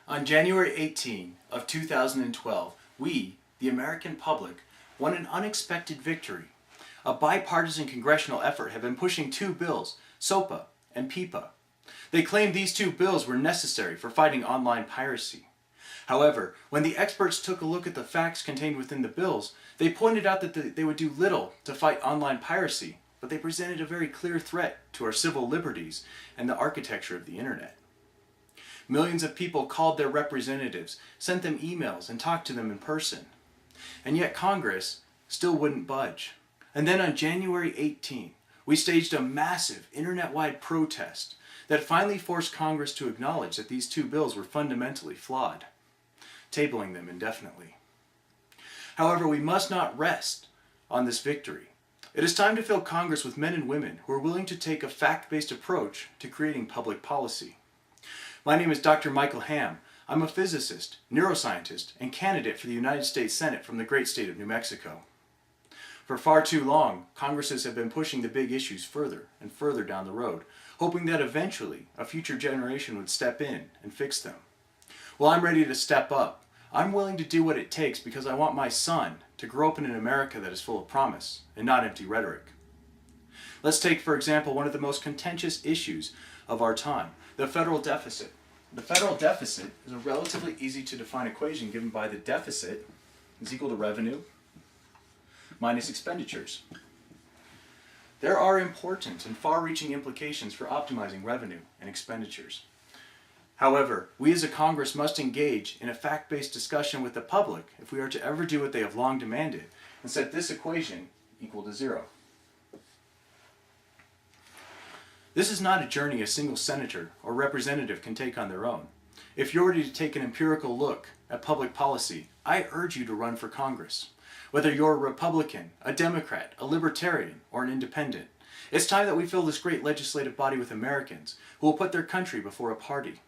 On January 18 of 2012, we, the American public, won an unexpected victory. A bipartisan congressional effort had been pushing two bills, SOPA and PIPA. They claimed these two bills were necessary for fighting online piracy. However, when the experts took a look at the facts contained within the bills, they pointed out that they would do little to fight online piracy, but they presented a very clear threat to our civil liberties and the architecture of the internet. Millions of people called their representatives, sent them emails, and talked to them in person. And yet Congress still wouldn't budge. And then on January 18, we staged a massive internet-wide protest that finally forced Congress to acknowledge that these two bills were fundamentally flawed, tabling them indefinitely. However, we must not rest on this victory. It is time to fill Congress with men and women who are willing to take a fact-based approach to creating public policy. My name is Dr. Michael Ham. I'm a physicist, neuroscientist, and candidate for the United States Senate from the great state of New Mexico. For far too long, Congresses have been pushing the big issues further and further down the road, hoping that eventually a future generation would step in and fix them. Well, I'm ready to step up. I'm willing to do what it takes because I want my son to grow up in an America that is full of promise and not empty rhetoric. Let's take, for example, one of the most contentious issues of our time, the federal deficit. The federal deficit is a relatively easy to define equation given by the deficit is equal to revenue minus expenditures. There are important and far-reaching implications for optimizing revenue and expenditures. However, we as a Congress must engage in a fact-based discussion with the public if we are to ever do what they have long demanded and set this equation equal to zero. This is not a journey a single senator or representative can take on their own. If you're ready to take an empirical look at public policy, I urge you to run for Congress. Whether you're a Republican, a Democrat, a Libertarian, or an Independent, it's time that we fill this great legislative body with Americans who will put their country before a party.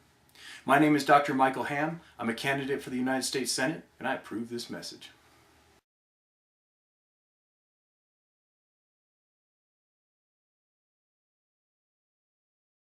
My name is Dr. Michael Ham. I'm a candidate for the United States Senate, and I approve this message.